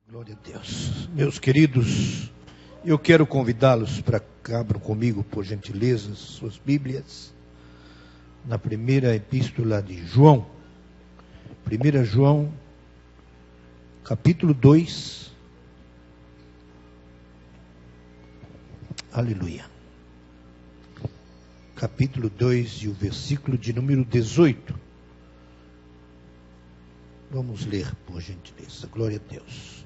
Glória a Deus. Meus queridos, eu quero convidá-los para que abram comigo, por gentileza, suas Bíblias, na primeira epístola de João. 1 João, capítulo 2. Aleluia. Capítulo 2 e o versículo de número 18. Vamos ler, por gentileza. Glória a Deus.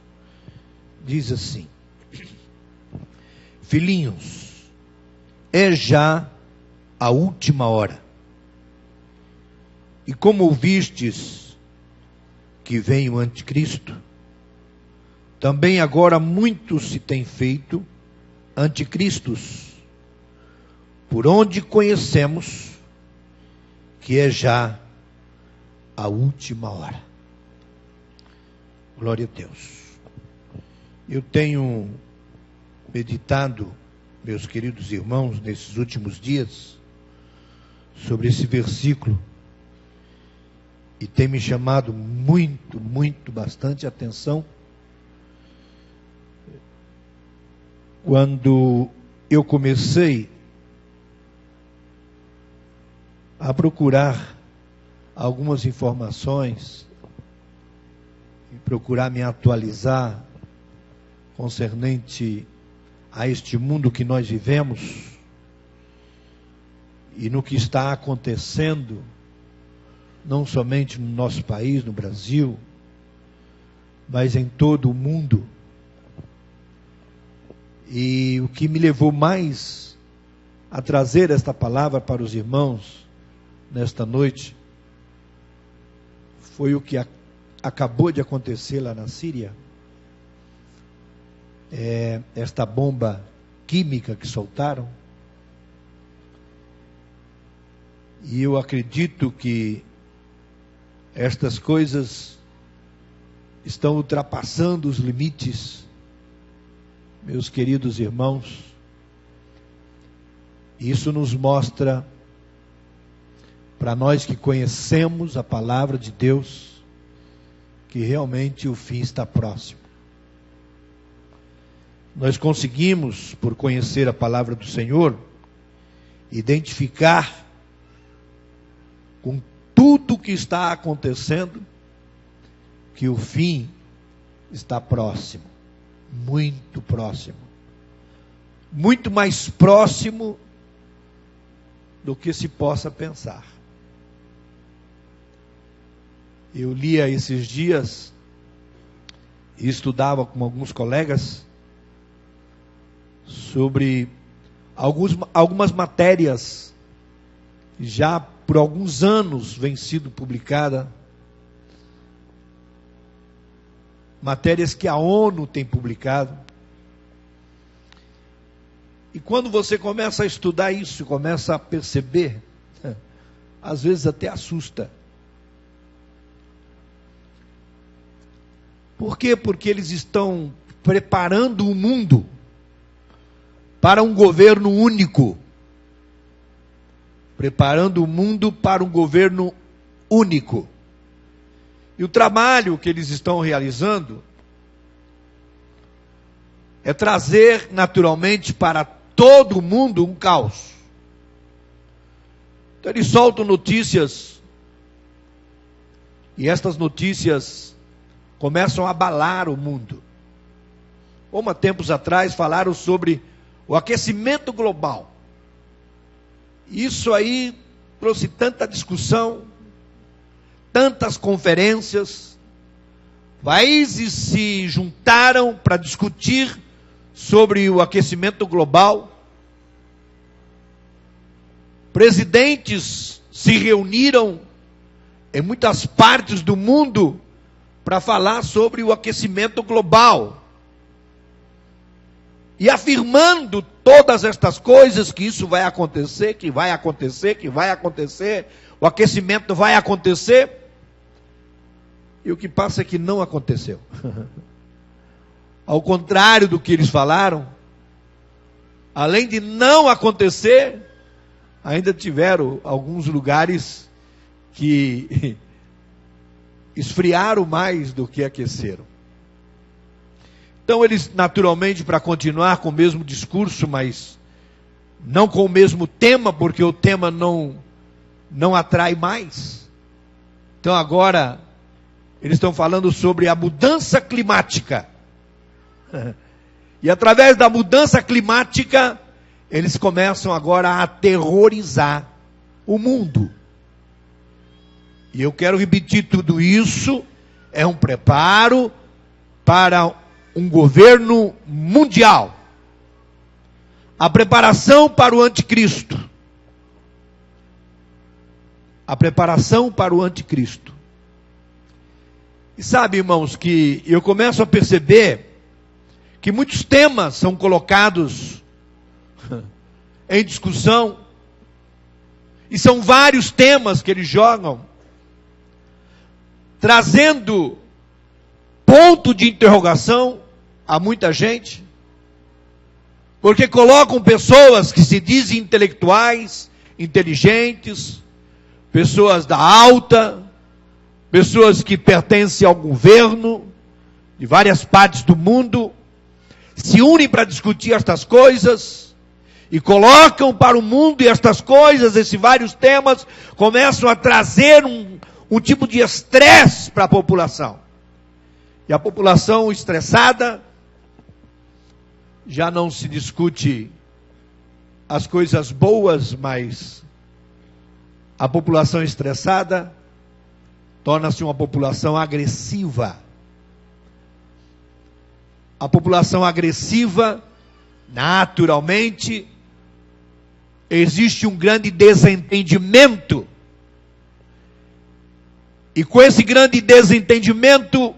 Diz assim: Filhinhos, é já a última hora. E como ouvistes que vem o anticristo, também agora muitos se têm feito anticristos, por onde conhecemos que é já a última hora. Glória a Deus. Eu tenho meditado, meus queridos irmãos, nesses últimos dias, sobre esse versículo, e tem me chamado bastante atenção, quando eu comecei a procurar algumas informações, e procurar me atualizar concernente a este mundo que nós vivemos e no que está acontecendo, não somente no nosso país, no Brasil, mas em todo o mundo. E o que me levou mais a trazer esta palavra para os irmãos nesta noite foi o que acabou de acontecer lá na Síria. Esta bomba química que soltaram. E eu acredito que estas coisas estão ultrapassando os limites, meus queridos irmãos. Isso nos mostra, para nós que conhecemos a palavra de Deus, que realmente o fim está próximo. Nós conseguimos, por conhecer a palavra do Senhor, identificar com tudo que está acontecendo, que o fim está próximo, muito próximo, muito mais próximo do que se possa pensar. Eu lia esses dias e estudava com alguns colegas sobre algumas matérias já por alguns anos vem sido publicada, matérias que a ONU tem publicado. E quando você começa a estudar isso, começa a perceber, às vezes até assusta. Por quê? Porque eles estão preparando o mundo para um governo único. Preparando o mundo para um governo único. E o trabalho que eles estão realizando é trazer naturalmente para todo o mundo um caos. Então eles soltam notícias, e estas notícias começam a abalar o mundo. Como há tempos atrás falaram sobre o aquecimento global. Isso aí trouxe tanta discussão, tantas conferências, países se juntaram para discutir sobre o aquecimento global, presidentes se reuniram em muitas partes do mundo para falar sobre o aquecimento global, e afirmando todas estas coisas, que isso vai acontecer, que vai acontecer, que vai acontecer, o aquecimento vai acontecer, e o que passa é que não aconteceu. Ao contrário do que eles falaram, além de não acontecer, ainda tiveram alguns lugares que esfriaram mais do que aqueceram. Então eles, naturalmente, para continuar com o mesmo discurso, mas não com o mesmo tema, porque o tema não atrai mais. Então agora, eles estão falando sobre a mudança climática. E através da mudança climática, eles começam agora a aterrorizar o mundo. E eu quero repetir tudo isso, é um preparo para um governo mundial. A preparação para o anticristo. A preparação para o anticristo. E sabe, irmãos, que eu começo a perceber que muitos temas são colocados em discussão, e são vários temas que eles jogam, trazendo ponto de interrogação a muita gente, porque colocam pessoas que se dizem intelectuais, inteligentes, pessoas da alta, pessoas que pertencem ao governo de várias partes do mundo, se unem para discutir estas coisas e colocam para o mundo, e estas coisas, esses vários temas, começam a trazer um tipo de estresse para a população. E a população estressada, já não se discute as coisas boas, mas a população estressada torna-se uma população agressiva. A população agressiva, naturalmente, existe um grande desentendimento. E com esse grande desentendimento,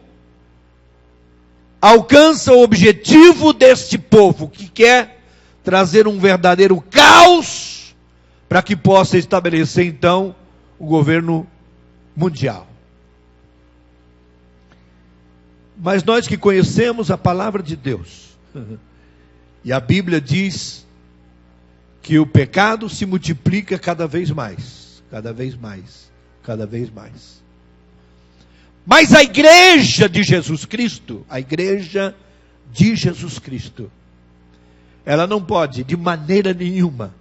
alcança o objetivo deste povo, que quer trazer um verdadeiro caos, para que possa estabelecer então o governo mundial. Mas nós que conhecemos a palavra de Deus, e a Bíblia diz que o pecado se multiplica cada vez mais, cada vez mais, cada vez mais. Mas a igreja de Jesus Cristo, ela não pode, de maneira nenhuma,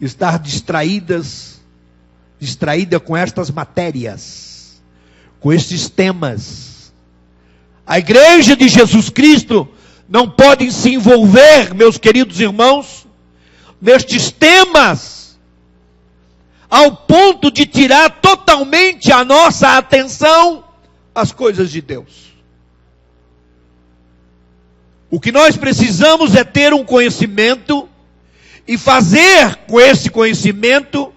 estar distraída com estas matérias, com estes temas. A igreja de Jesus Cristo não pode se envolver, meus queridos irmãos, nestes temas, ao ponto de tirar totalmente a nossa atenção às coisas de Deus. O que nós precisamos é ter um conhecimento e fazer com esse conhecimento,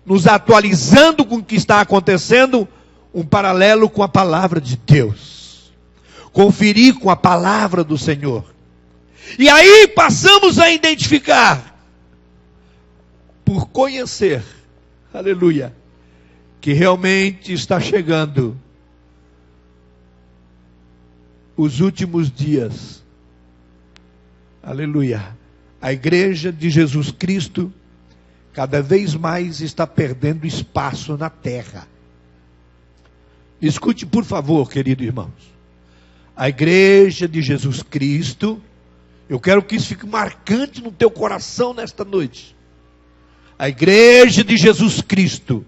nos atualizando com o que está acontecendo, um paralelo com a palavra de Deus. Conferir com a palavra do Senhor. E aí passamos a identificar, por conhecer, aleluia, que realmente está chegando os últimos dias. Aleluia. A igreja de Jesus Cristo cada vez mais está perdendo espaço na terra. Escute, por favor, queridos irmãos. A igreja de Jesus Cristo, eu quero que isso fique marcante no teu coração nesta noite. A igreja de Jesus Cristo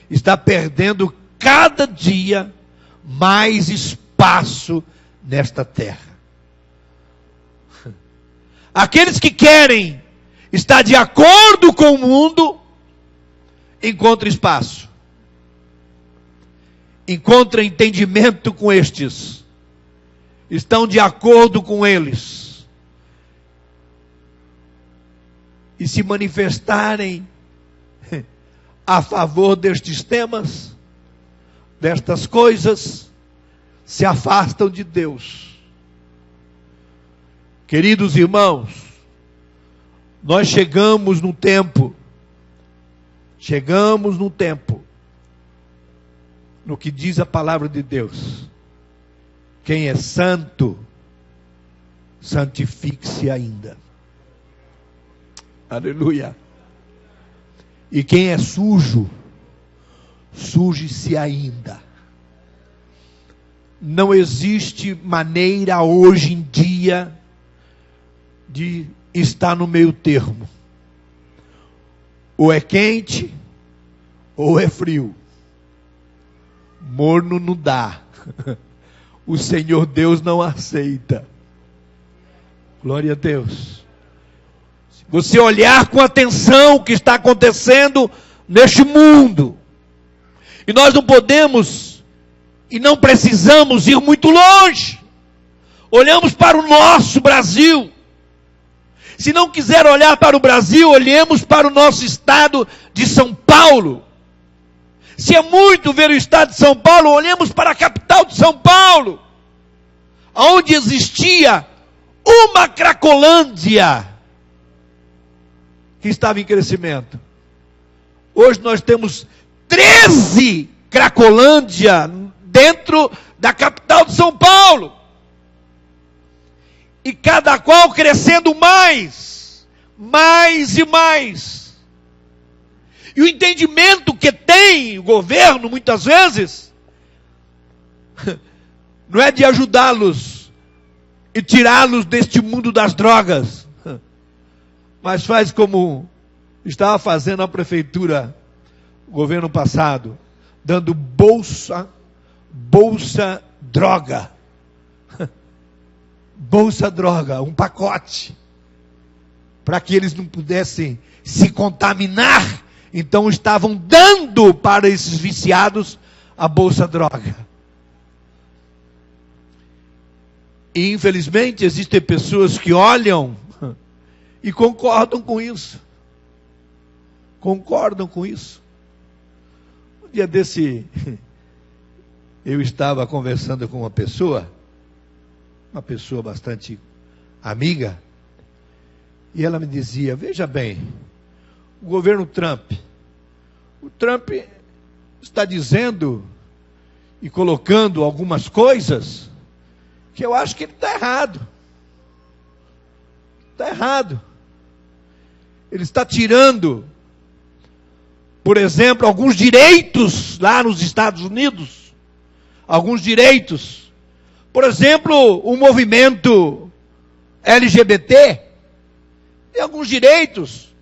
está perdendo cada dia mais espaço nesta terra. Aqueles que querem estar de acordo com o mundo, encontram espaço. Encontram entendimento com estes. Estão de acordo com eles. E se manifestarem a favor destes temas, destas coisas, se afastam de Deus. Queridos irmãos, nós chegamos no tempo, no que diz a palavra de Deus: quem é santo, santifique-se ainda. Aleluia. E quem é sujo, suje-se ainda. não existe maneira hoje em dia de estar no meio termo. Ou é quente, ou é frio. Morno não dá. O Senhor Deus não aceita. Glória a Deus. Se você olhar com atenção o que está acontecendo neste mundo, e nós não podemos e não precisamos ir muito longe. Olhamos para o nosso Brasil. Se não quiser olhar para o Brasil, olhemos para o nosso estado de São Paulo. Se é muito ver o estado de São Paulo, olhemos para a capital de São Paulo, onde existia uma Cracolândia que estava em crescimento. Hoje nós temos 13 Cracolândia dentro da capital de São Paulo. E cada qual crescendo mais e mais. E o entendimento que tem o governo, muitas vezes, não é de ajudá-los e tirá-los deste mundo das drogas, mas faz como estava fazendo a prefeitura, o governo passado, dando bolsa droga. Bolsa droga, um pacote, para que eles não pudessem se contaminar. Então estavam dando para esses viciados a bolsa droga. E infelizmente existem pessoas que olham e concordam com isso. Concordam com isso. Um dia desse, eu estava conversando com uma pessoa bastante amiga, e ela me dizia: veja bem, o governo Trump, o Trump está dizendo e colocando algumas coisas que eu acho que ele está errado. Está errado. Ele está tirando, por exemplo, alguns direitos lá nos Estados Unidos. Alguns direitos. Por exemplo, o movimento LGBT tem alguns direitos.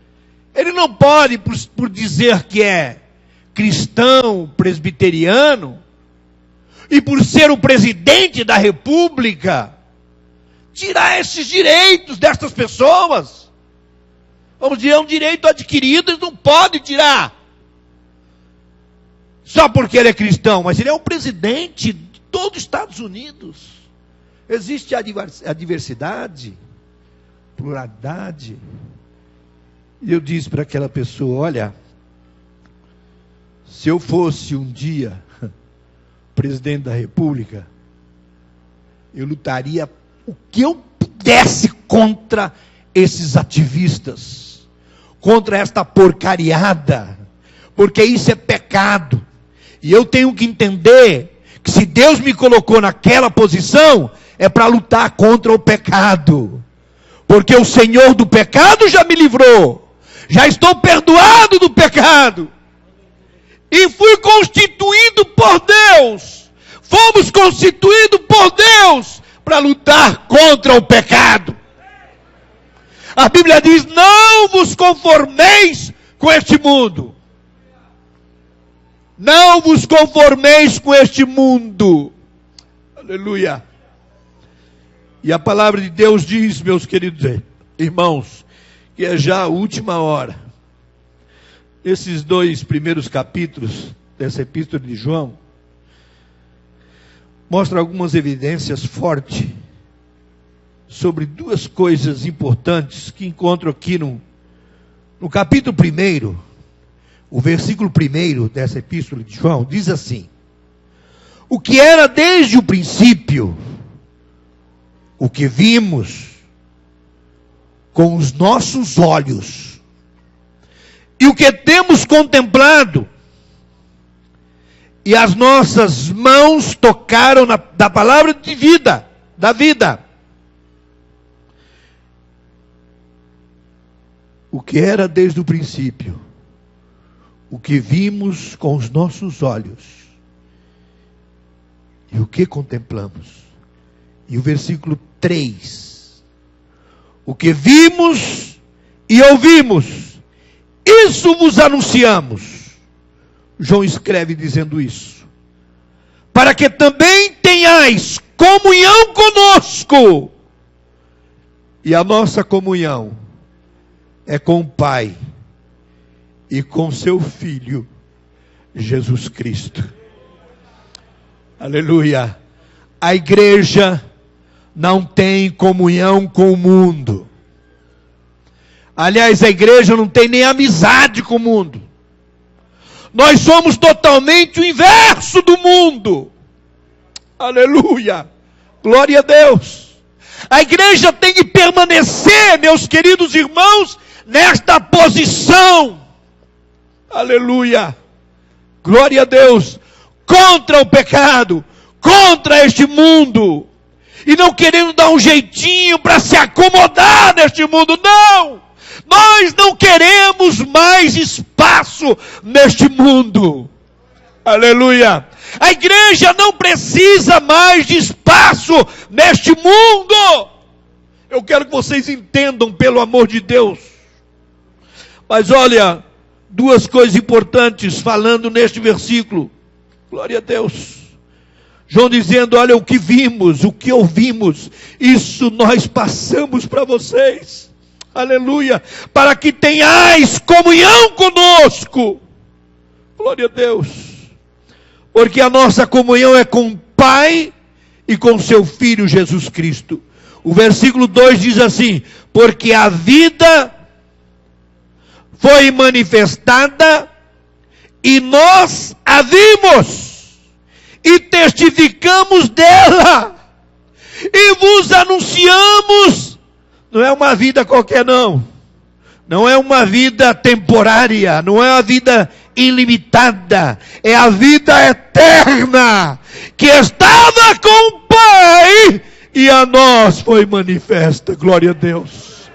Ele não pode, por dizer que é cristão, presbiteriano, e por ser o presidente da República, tirar esses direitos destas pessoas. Vamos dizer, é um direito adquirido, ele não pode tirar. Só porque ele é cristão, mas ele é o presidente de todos os Estados Unidos. Existe a diversidade, pluralidade. E eu disse para aquela pessoa: olha, se eu fosse um dia presidente da República, eu lutaria o que eu pudesse contra esses ativistas, contra esta porcariada, porque isso é pecado. E eu tenho que entender que se Deus me colocou naquela posição, é para lutar contra o pecado. Porque o Senhor do pecado já me livrou. Já estou perdoado do pecado. E fui constituído por Deus. Fomos constituídos por Deus para lutar contra o pecado. A Bíblia diz: não vos conformeis com este mundo. Não vos conformeis com este mundo. Aleluia. E a palavra de Deus diz, meus queridos irmãos, que é já a última hora. Esses 2 primeiros capítulos dessa epístola de João mostram algumas evidências fortes sobre 2 coisas importantes que encontro aqui no capítulo 1, o versículo 1 dessa epístola de João, diz assim: o que era desde o princípio, o que vimos com os nossos olhos, e o que temos contemplado, e as nossas mãos tocaram da palavra de vida, da vida. O que era desde o princípio, o que vimos com os nossos olhos, E o que contemplamos? E o versículo 3. O que vimos e ouvimos, isso vos anunciamos. João escreve dizendo isso. Para que também tenhais comunhão conosco. E a nossa comunhão é com o Pai e com seu Filho, Jesus Cristo. Aleluia. A igreja não tem comunhão com o mundo. Aliás, a igreja não tem nem amizade com o mundo. Nós somos totalmente o inverso do mundo. Aleluia. Glória a Deus. A igreja tem que permanecer, meus queridos irmãos, nesta posição. Aleluia. Glória a Deus. Contra o pecado, contra este mundo. E não querendo dar um jeitinho para se acomodar neste mundo. Não! Nós não queremos mais espaço neste mundo. Aleluia. A igreja não precisa mais de espaço neste mundo. Eu quero que vocês entendam, pelo amor de Deus. Mas olha, duas coisas importantes falando neste versículo. Glória a Deus. João dizendo, olha, o que vimos, o que ouvimos, isso nós passamos para vocês. Aleluia. Para que tenhais comunhão conosco. Glória a Deus. Porque a nossa comunhão é com o Pai e com seu Filho Jesus Cristo. O versículo 2 diz assim, porque a vida foi manifestada e nós a vimos e testificamos dela e vos anunciamos. Não é uma vida qualquer não. Não é uma vida temporária, não é uma vida ilimitada, é a vida eterna, que estava com o Pai, e a nós foi manifesta, glória a Deus.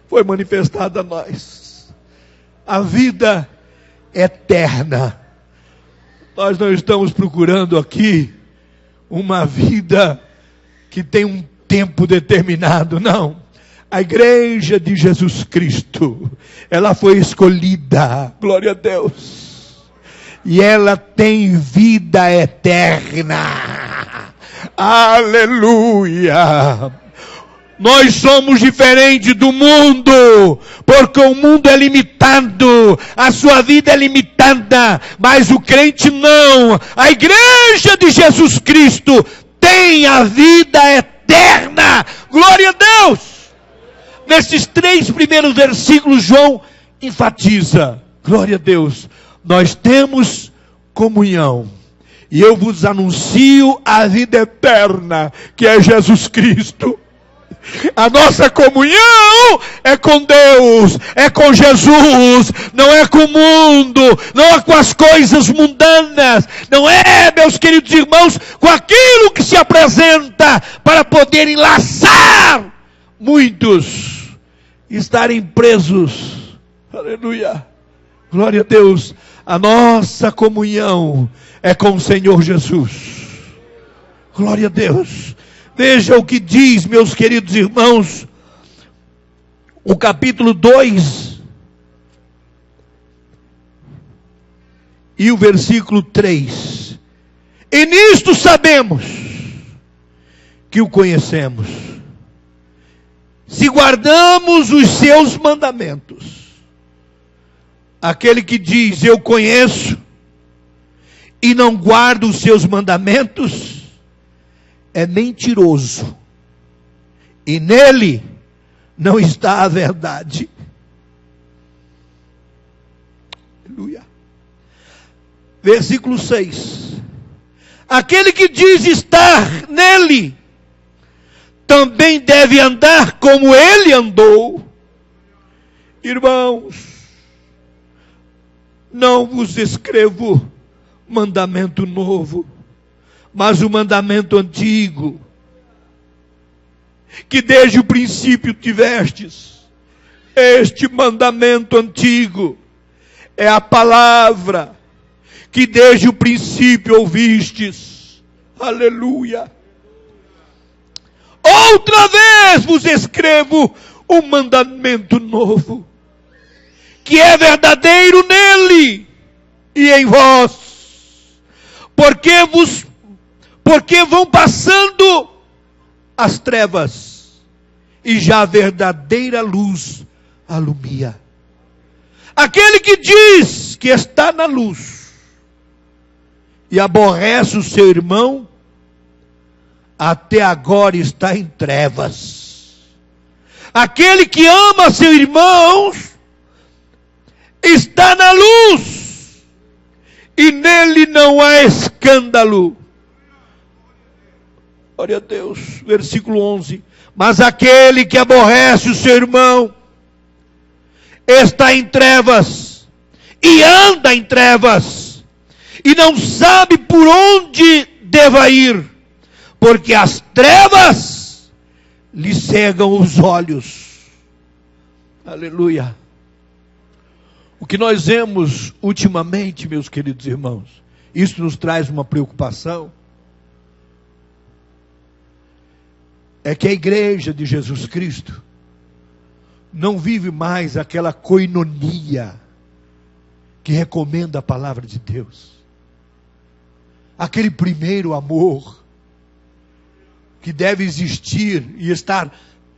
Foi manifestada a nós. A vida eterna. Nós não estamos procurando aqui uma vida que tem um tempo determinado, não. A igreja de Jesus Cristo, ela foi escolhida, glória a Deus, e ela tem vida eterna, aleluia. Nós somos diferentes do mundo, porque o mundo é limitado, a sua vida é limitada, mas o crente não. A igreja de Jesus Cristo tem a vida eterna, glória a Deus. Nesses 3 primeiros versículos, João enfatiza, glória a Deus, nós temos comunhão, e eu vos anuncio a vida eterna, que é Jesus Cristo. A nossa comunhão é com Deus, é com Jesus, não é com o mundo, não é com as coisas mundanas, não é, meus queridos irmãos, com aquilo que se apresenta para poder enlaçar muitos estarem presos. Aleluia, glória a Deus. A nossa comunhão é com o Senhor Jesus, glória a Deus. Veja o que diz, meus queridos irmãos, o capítulo 2 e o versículo 3. E nisto sabemos que o conhecemos, se guardamos os seus mandamentos. Aquele que diz, eu conheço, e não guarda os seus mandamentos, é mentiroso, e nele não está a verdade. Aleluia. Versículo 6. Aquele que diz estar nele, também deve andar como ele andou. Irmãos, não vos escrevo mandamento novo, mas o mandamento antigo, que desde o princípio tivestes. Este mandamento antigo é a palavra que desde o princípio ouvistes. Aleluia. Outra vez vos escrevo um mandamento novo, que é verdadeiro nele e em vós, porque vão passando as trevas, e já a verdadeira luz alumia. Aquele que diz que está na luz e aborrece o seu irmão, até agora está em trevas. Aquele que ama seu irmão está na luz, e nele não há escândalo. Glória a Deus. Versículo 11. Mas aquele que aborrece o seu irmão está em trevas, e anda em trevas, e não sabe por onde deva ir, porque as trevas lhe cegam os olhos. Aleluia. O que nós vemos ultimamente, meus queridos irmãos, isso nos traz uma preocupação, é que a igreja de Jesus Cristo não vive mais aquela coinonia que recomenda a palavra de Deus. Aquele primeiro amor que deve existir e estar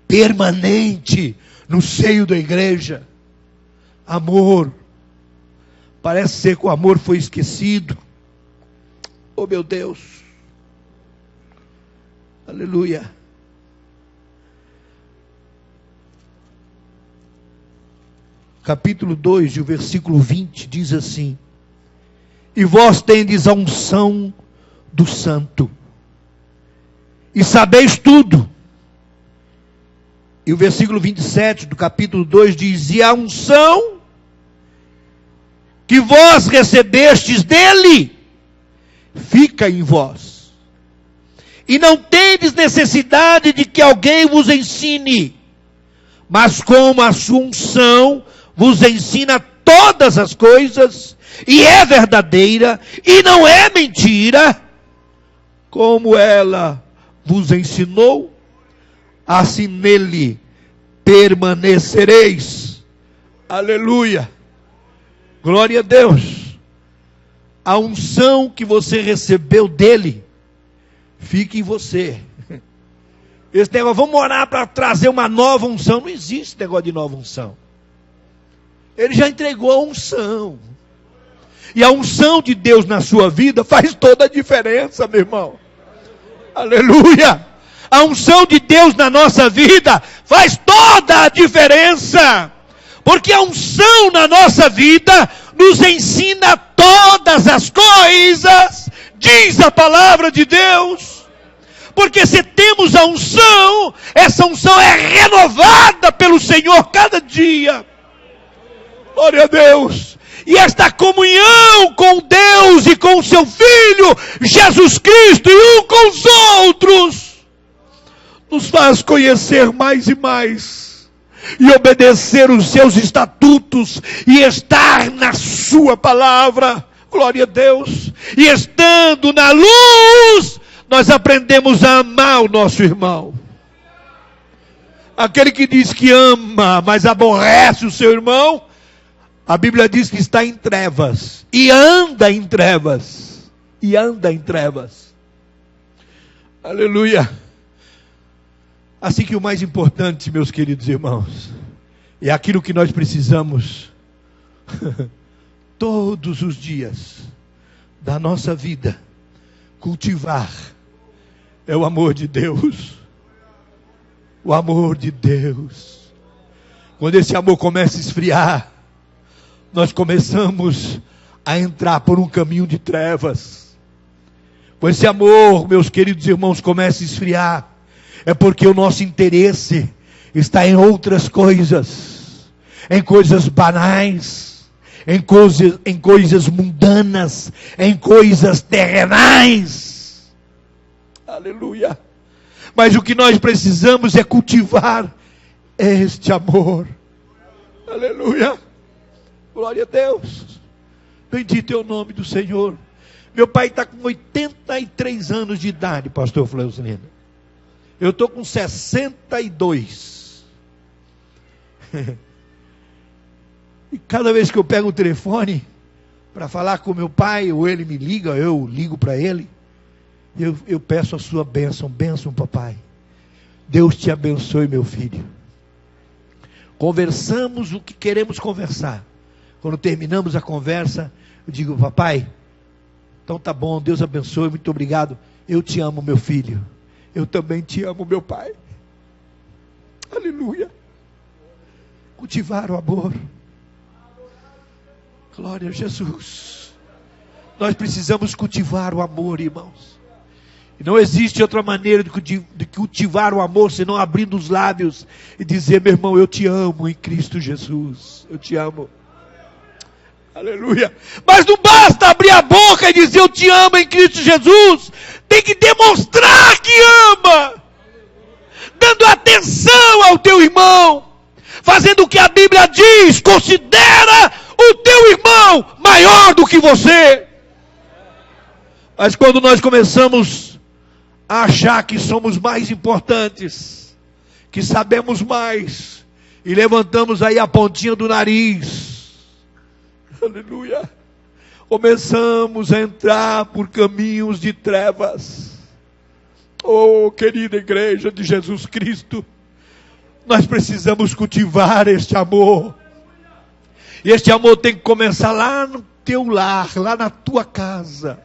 permanente no seio da igreja. Amor. Parece ser que o amor foi esquecido. Oh meu Deus. Aleluia. Capítulo 2, o versículo 20, diz assim: e vós tendes a unção do Santo, e sabeis tudo. E o versículo 27 do capítulo 2 diz: e a unção que vós recebestes dele, fica em vós, e não tendes necessidade de que alguém vos ensine, mas como a sua unção vos ensina todas as coisas, e é verdadeira, e não é mentira, como ela vos ensinou, assim nele permanecereis. Aleluia. Glória a Deus. A unção que você recebeu dele, fica em você. Esse negócio, vamos orar para trazer uma nova unção. Não existe negócio de nova unção. Ele já entregou a unção. E a unção de Deus na sua vida faz toda a diferença, meu irmão. Aleluia. A unção de Deus na nossa vida faz toda a diferença. Porque a unção na nossa vida nos ensina todas as coisas, diz a palavra de Deus. Porque se temos a unção, essa unção é renovada pelo Senhor cada dia. Glória a Deus. E esta comunhão com Deus e com o seu Filho, Jesus Cristo, e um com os outros, nos faz conhecer mais e mais, e obedecer os seus estatutos, e estar na sua palavra. Glória a Deus. E estando na luz, nós aprendemos a amar o nosso irmão. Aquele que diz que ama, mas aborrece o seu irmão, a Bíblia diz que está em trevas, e anda em trevas, e anda em trevas. Aleluia. Assim que o mais importante, meus queridos irmãos, é aquilo que nós precisamos todos os dias da nossa vida cultivar, é o amor de Deus. O amor de Deus. Quando esse amor começa a esfriar, nós começamos a entrar por um caminho de trevas. Quando esse amor, meus queridos irmãos, começa a esfriar, é porque o nosso interesse está em outras coisas, em coisas banais, em coisas mundanas, em coisas terrenais. Aleluia. Mas o que nós precisamos é cultivar este amor. Aleluia. Glória a Deus. Bendito é o nome do Senhor. Meu pai está com 83 anos de idade, pastor Fleusilino. Eu estou com 62. E cada vez que eu pego o telefone para falar com meu pai, ou ele me liga, eu ligo para ele, eu peço a sua bênção. Bênção, papai. Deus te abençoe, meu filho. Conversamos o que queremos conversar. Quando terminamos a conversa, eu digo, papai, então tá bom, Deus abençoe, muito obrigado. Eu te amo, meu filho. Eu também te amo, meu pai. Aleluia. Cultivar o amor. Glória a Jesus. Nós precisamos cultivar o amor, irmãos. E não existe outra maneira de cultivar o amor, senão abrindo os lábios e dizer, meu irmão, eu te amo em Cristo Jesus. Eu te amo. Aleluia. Mas não basta abrir a boca e dizer eu te amo em Cristo Jesus. Tem que demonstrar que ama. Dando atenção ao teu irmão. Fazendo o que a Bíblia diz. Considera o teu irmão maior do que você. Mas quando nós começamos a achar que somos mais importantes, que sabemos mais, e levantamos aí a pontinha do nariz, aleluia, começamos a entrar por caminhos de trevas. Oh, querida igreja de Jesus Cristo, nós precisamos cultivar este amor. E este amor tem que começar lá no teu lar, lá na tua casa,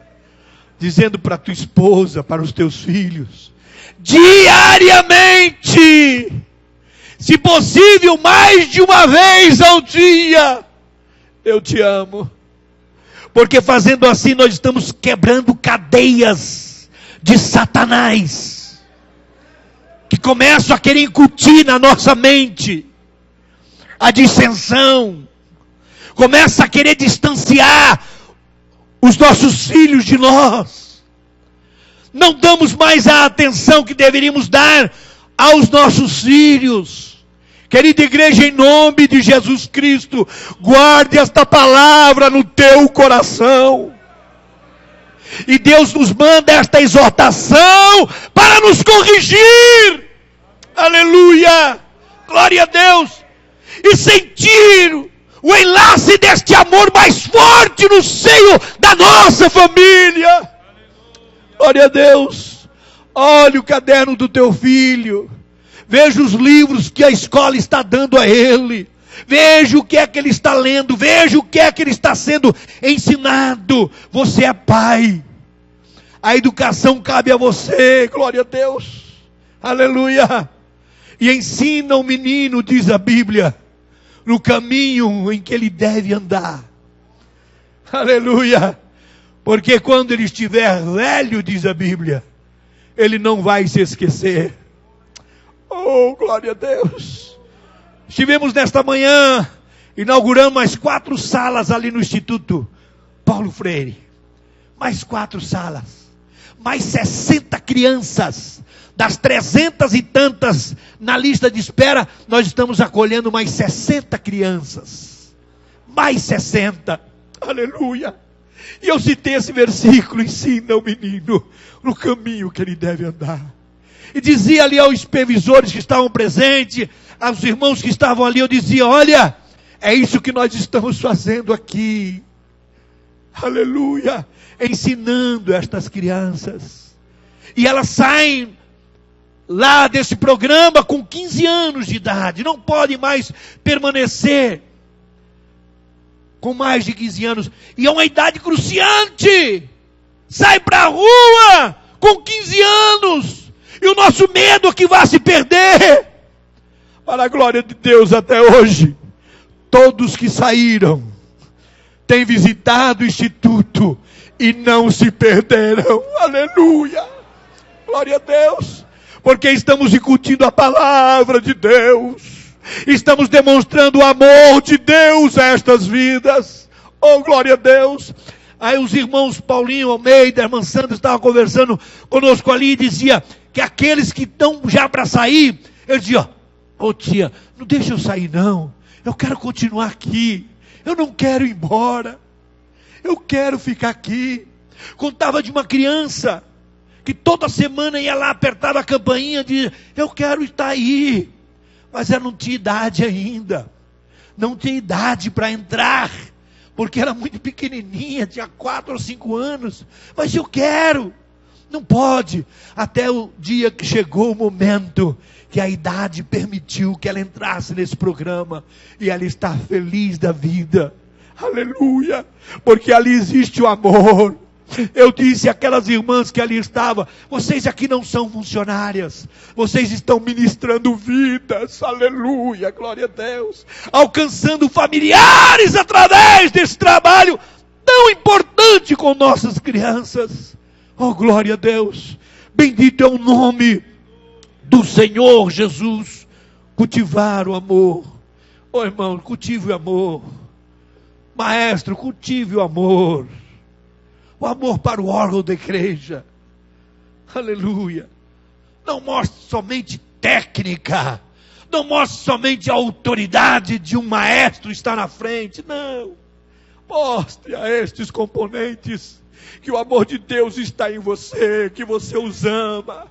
dizendo para tua esposa, para os teus filhos, diariamente, se possível mais de uma vez ao dia, eu te amo. Porque fazendo assim nós estamos quebrando cadeias de Satanás, que começam a querer incutir na nossa mente a dissensão, começa a querer distanciar os nossos filhos de nós. Não damos mais a atenção que deveríamos dar aos nossos filhos. Querida igreja, em nome de Jesus Cristo, guarde esta palavra no teu coração. E Deus nos manda esta exortação para nos corrigir. Aleluia! Glória a Deus! E sentir o enlace deste amor mais forte no seio da nossa família. Glória a Deus. Olha o caderno do teu filho. Veja os livros que a escola está dando a ele. Veja o que é que ele está lendo. Veja o que é que ele está sendo ensinado. Você é pai. A educação cabe a você. Glória a Deus. Aleluia. E ensina o menino, diz a Bíblia, no caminho em que ele deve andar. Aleluia. Porque quando ele estiver velho, diz a Bíblia, ele não vai se esquecer. Oh, glória a Deus. Estivemos nesta manhã, inaugurando mais 4 salas ali no Instituto Paulo Freire. Mais 4 salas. Mais 60 crianças. Das 300 e tantas na lista de espera, nós estamos acolhendo mais 60 crianças. Mais 60. Aleluia. E eu citei esse versículo, ensina o menino no caminho que ele deve andar. E dizia ali aos supervisores que estavam presentes, aos irmãos que estavam ali, eu dizia, olha, é isso que nós estamos fazendo aqui. Aleluia. Ensinando estas crianças. E elas saem lá desse programa com 15 anos de idade, não pode mais permanecer com mais de 15 anos, e é uma idade cruciante, sai para a rua com 15 anos, e o nosso medo é que vá se perder. Para a glória de Deus, até hoje, todos que saíram, têm visitado o Instituto, e não se perderam. Aleluia, glória a Deus. Porque estamos incutindo a palavra de Deus. Estamos demonstrando o amor de Deus a estas vidas. Oh, glória a Deus. Aí os irmãos Paulinho Almeida, irmã Sandra estavam conversando conosco ali e dizia que aqueles que estão já para sair, eu dizia, ô tia, não deixa eu sair não. Eu quero continuar aqui. Eu não quero ir embora. Eu quero ficar aqui. Contava de uma criança que toda semana ia lá, apertava a campainha, dizia: eu quero estar aí. Mas ela não tinha idade ainda. Não tinha idade para entrar, porque era muito pequenininha, tinha 4 ou 5 anos. Mas eu quero. Não pode. Até o dia que chegou o momento que a idade permitiu que ela entrasse nesse programa. E ela está feliz da vida. Aleluia. Porque ali existe o amor. Eu disse àquelas irmãs que ali estavam: vocês aqui não são funcionárias, vocês estão ministrando vidas, aleluia, glória a Deus, alcançando familiares através desse trabalho tão importante com nossas crianças. Oh, glória a Deus, bendito é o nome do Senhor Jesus. Cultivar o amor. Oh, irmão, cultive o amor. Maestro, cultive o amor. O amor para o órgão da igreja. Aleluia. Não mostre somente técnica. Não mostre somente a autoridade de um maestro estar na frente. Não. Mostre a estes componentes que o amor de Deus está em você, que você os ama.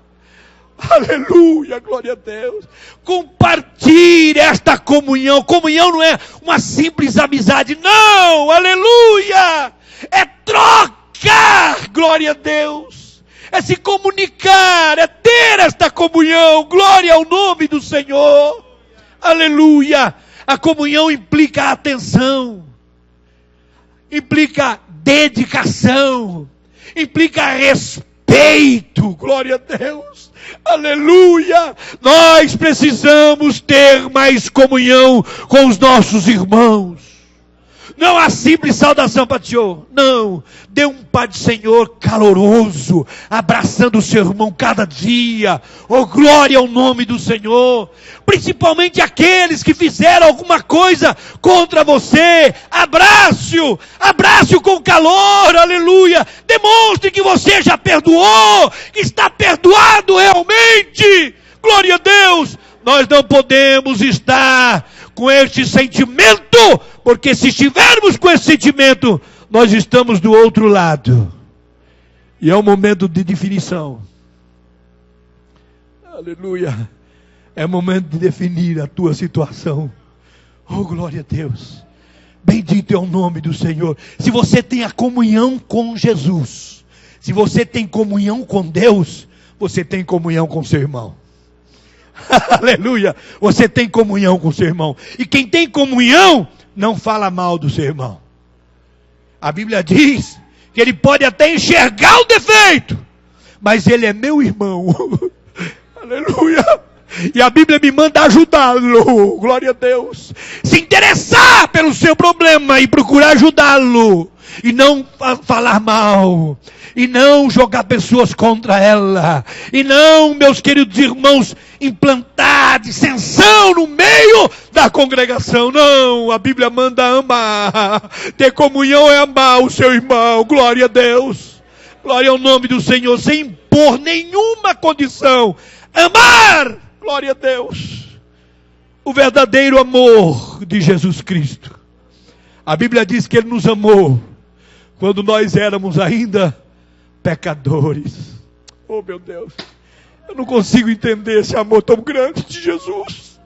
Aleluia, glória a Deus. Compartilhe esta comunhão. Comunhão não é uma simples amizade. Não, aleluia. É troca. Glória a Deus, é se comunicar, é ter esta comunhão. Glória ao nome do Senhor, aleluia. A comunhão implica atenção, implica dedicação, implica respeito. Glória a Deus, aleluia. Nós precisamos ter mais comunhão com os nossos irmãos. Não a simples saudação, Patiô. Não. Dê um Pai do Senhor caloroso, abraçando o seu irmão cada dia. Oh, glória ao nome do Senhor. Principalmente aqueles que fizeram alguma coisa contra você. Abrace-o. Abrace-o com calor. Aleluia. Demonstre que você já perdoou, que está perdoado realmente. Glória a Deus. Nós não podemos estar com este sentimento, porque se estivermos com esse sentimento, nós estamos do outro lado. E é um momento de definição. Aleluia. É momento de definir a tua situação. Oh, glória a Deus. Bendito é o nome do Senhor. Se você tem a comunhão com Jesus, se você tem comunhão com Deus, você tem comunhão com seu irmão. Aleluia. Você tem comunhão com seu irmão. E quem tem comunhão não fala mal do seu irmão. A Bíblia diz que ele pode até enxergar o defeito, mas ele é meu irmão. Aleluia. E a Bíblia me manda ajudá-lo. Glória a Deus. Se interessar pelo seu problema e procurar ajudá-lo. E não falar mal. E não jogar pessoas contra ela. E não, meus queridos irmãos, implantar dissensão no meio da congregação. Não, a Bíblia manda amar. Ter comunhão é amar o seu irmão. Glória a Deus. Glória ao nome do Senhor. Sem impor nenhuma condição. Amar. Glória a Deus. O verdadeiro amor de Jesus Cristo. A Bíblia diz que Ele nos amou quando nós éramos ainda pecadores. Oh, meu Deus. Eu não consigo entender esse amor tão grande de Jesus.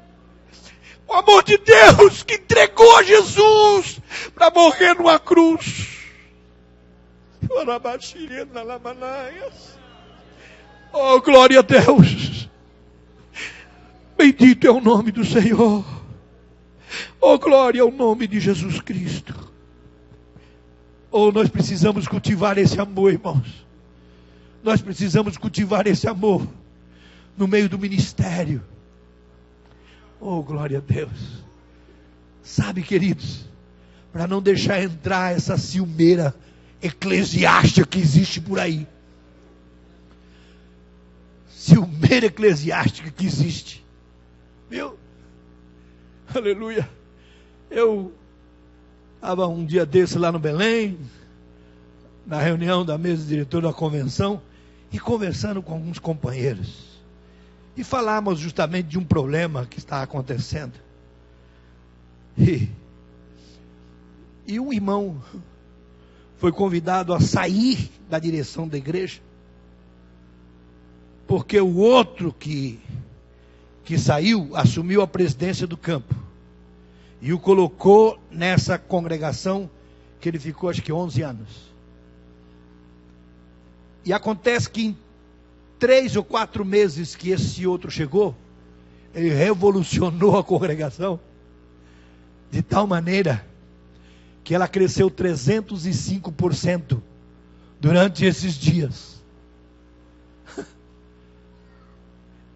O amor de Deus que entregou a Jesus para morrer numa cruz. Oh, glória a Deus. Bendito é o nome do Senhor. Oh, glória ao nome de Jesus Cristo. Oh, nós precisamos cultivar esse amor, irmãos. Nós precisamos cultivar esse amor no meio do ministério. Oh, glória a Deus. Sabe, queridos, para não deixar entrar essa ciumeira eclesiástica que existe por aí. Ciumeira eclesiástica que existe. Viu? Aleluia. Eu estava um dia desse lá no Belém, na reunião da mesa diretora da convenção, e conversando com alguns companheiros. E falamos justamente de um problema que está acontecendo. E um irmão foi convidado a sair da direção da igreja, porque o outro que saiu, assumiu a presidência do campo, e o colocou nessa congregação, que ele ficou acho que 11 anos. E acontece que em 3 ou 4 meses que esse outro chegou, ele revolucionou a congregação, de tal maneira que ela cresceu 305% durante esses dias.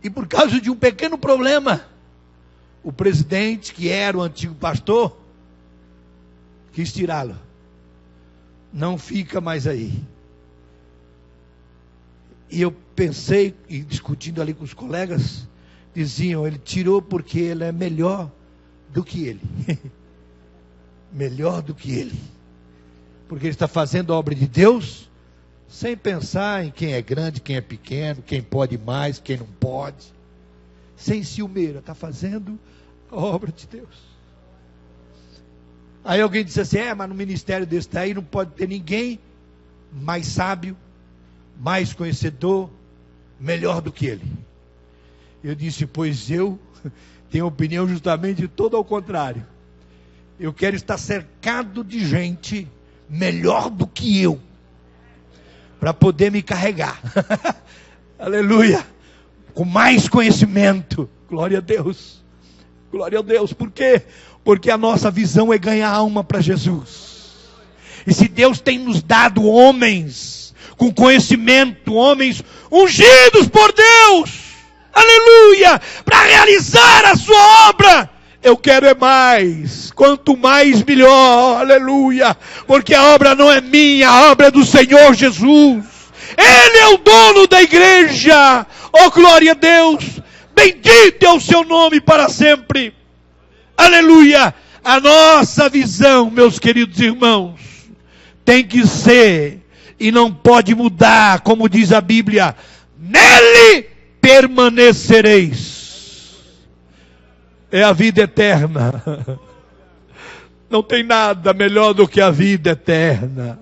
E por causa de um pequeno problema, o presidente, que era o antigo pastor, quis tirá-lo. Não fica mais aí. E eu pensei, e discutindo ali com os colegas, diziam, ele tirou porque ele é melhor do que ele. Melhor do que ele. Porque ele está fazendo a obra de Deus, sem pensar em quem é grande, quem é pequeno, quem pode mais, quem não pode. Sem ciumeira, está fazendo a obra de Deus. Aí alguém disse assim, mas no ministério desse daí não pode ter ninguém mais sábio, mais conhecedor, melhor do que ele. Eu disse, pois eu tenho opinião justamente todo ao contrário. Eu quero estar cercado de gente melhor do que eu, para poder me carregar. Aleluia. Com mais conhecimento. Glória a Deus. Glória a Deus. Por quê? Porque a nossa visão é ganhar alma para Jesus. E se Deus tem nos dado homens com conhecimento, homens ungidos por Deus, aleluia, para realizar a sua obra, eu quero é mais, quanto mais melhor, aleluia, porque a obra não é minha, a obra é do Senhor Jesus. Ele é o dono da igreja. Oh, glória a Deus. Bendito é o seu nome para sempre. Aleluia. A nossa visão, meus queridos irmãos, tem que ser, e não pode mudar, como diz a Bíblia, nele permanecereis. É a vida eterna. Não tem nada melhor do que a vida eterna.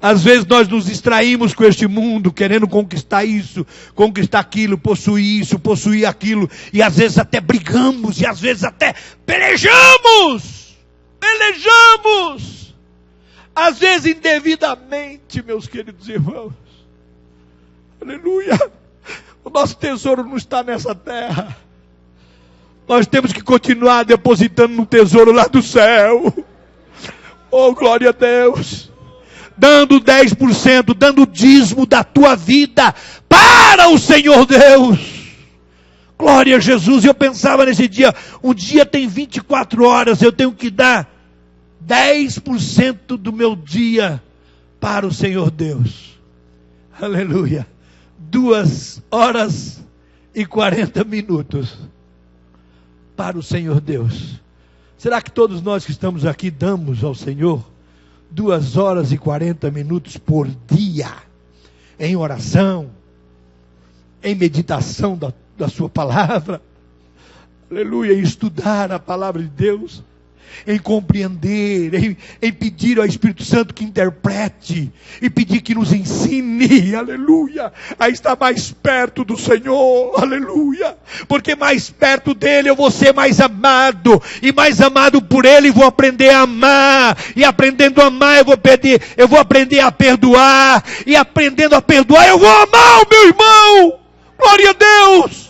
Às vezes nós nos distraímos com este mundo, querendo conquistar isso, conquistar aquilo, possuir isso, possuir aquilo, e às vezes até brigamos, e às vezes até pelejamos, às vezes indevidamente, meus queridos irmãos. Aleluia. O nosso tesouro não está nessa terra. Nós temos que continuar depositando no tesouro lá do céu. Oh, glória a Deus. Dando 10%, dando o dízimo da tua vida para o Senhor Deus. Glória a Jesus. Eu pensava nesse dia, um dia tem 24 horas, eu tenho que dar 10% do meu dia para o Senhor Deus. Aleluia. 2 horas e 40 minutos para o Senhor Deus. Será que todos nós que estamos aqui damos ao Senhor 2 horas e 40 minutos por dia, em oração, em meditação da sua palavra, aleluia, em estudar a palavra de Deus, em compreender, em pedir ao Espírito Santo que interprete, e pedir que nos ensine, aleluia, a estar mais perto do Senhor, aleluia, porque mais perto dele eu vou ser mais amado, e mais amado por ele vou aprender a amar, e aprendendo a amar eu vou aprender a perdoar, e aprendendo a perdoar eu vou amar o meu irmão. Glória a Deus.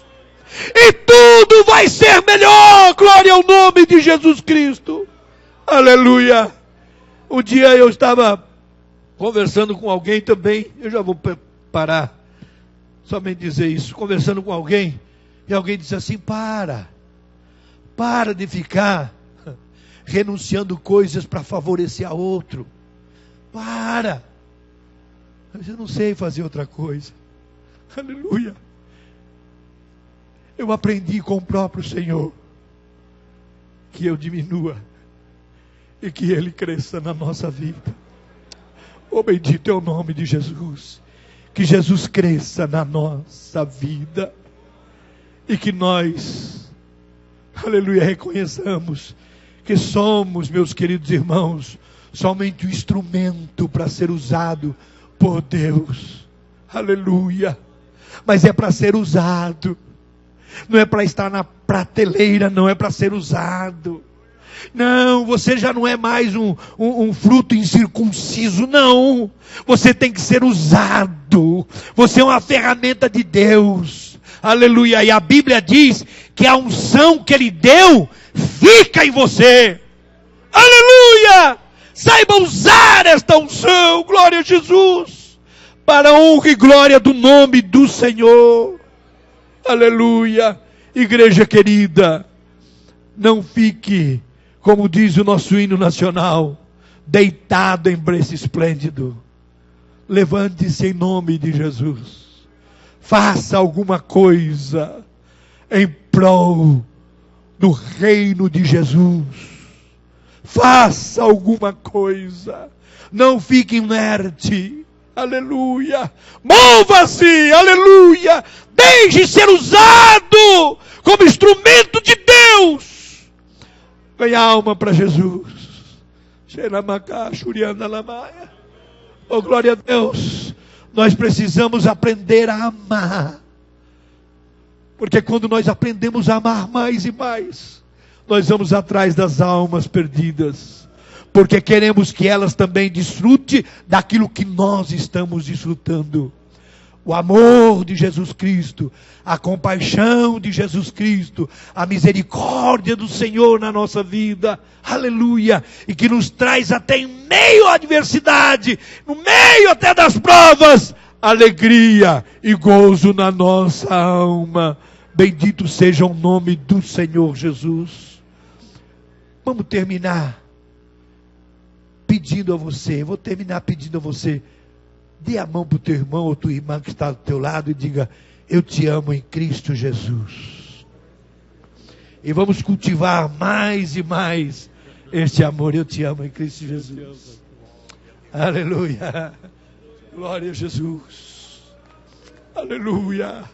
E tudo vai ser melhor. Glória ao nome de Jesus Cristo. Aleluia. Um dia eu estava conversando com alguém também. Eu já vou parar. Somente dizer isso. Conversando com alguém. E alguém disse assim, para de ficar renunciando coisas para favorecer a outro. Para. Mas eu não sei fazer outra coisa. Aleluia. Eu aprendi com o próprio Senhor que eu diminua e que Ele cresça na nossa vida. Oh, bendito é o nome de Jesus. Que Jesus cresça na nossa vida e que nós, aleluia, reconheçamos que somos, meus queridos irmãos, somente um instrumento para ser usado por Deus. Aleluia. Mas é para ser usado. Não é para estar na prateleira, não é para ser usado. Não, você já não é mais um fruto incircunciso, não. Você tem que ser usado. Você é uma ferramenta de Deus. Aleluia. E a Bíblia diz que a unção que Ele deu fica em você. Aleluia. Saiba usar esta unção, glória a Jesus, para a honra e glória do nome do Senhor. Aleluia. Igreja querida, não fique, como diz o nosso hino nacional, deitado em berço esplêndido. Levante-se em nome de Jesus. Faça alguma coisa em prol do reino de Jesus. Faça alguma coisa. Não fique inerte. Aleluia. Mova-se. Aleluia. Deixe ser usado como instrumento de Deus. Ganhe alma para Jesus. Oh, glória a Deus. Nós precisamos aprender a amar. Porque quando nós aprendemos a amar mais e mais, nós vamos atrás das almas perdidas. Porque queremos que elas também desfrutem daquilo que nós estamos desfrutando. O amor de Jesus Cristo, a compaixão de Jesus Cristo, a misericórdia do Senhor na nossa vida, aleluia, e que nos traz até em meio à adversidade, no meio até das provas, alegria e gozo na nossa alma. Bendito seja o nome do Senhor Jesus. Vamos terminar pedindo a você, vou terminar pedindo a você, dê a mão para o teu irmão ou tua irmã que está do teu lado e diga: eu te amo em Cristo Jesus. E vamos cultivar mais e mais este amor. Eu te amo em Cristo Jesus. Aleluia. Glória a Jesus. Aleluia.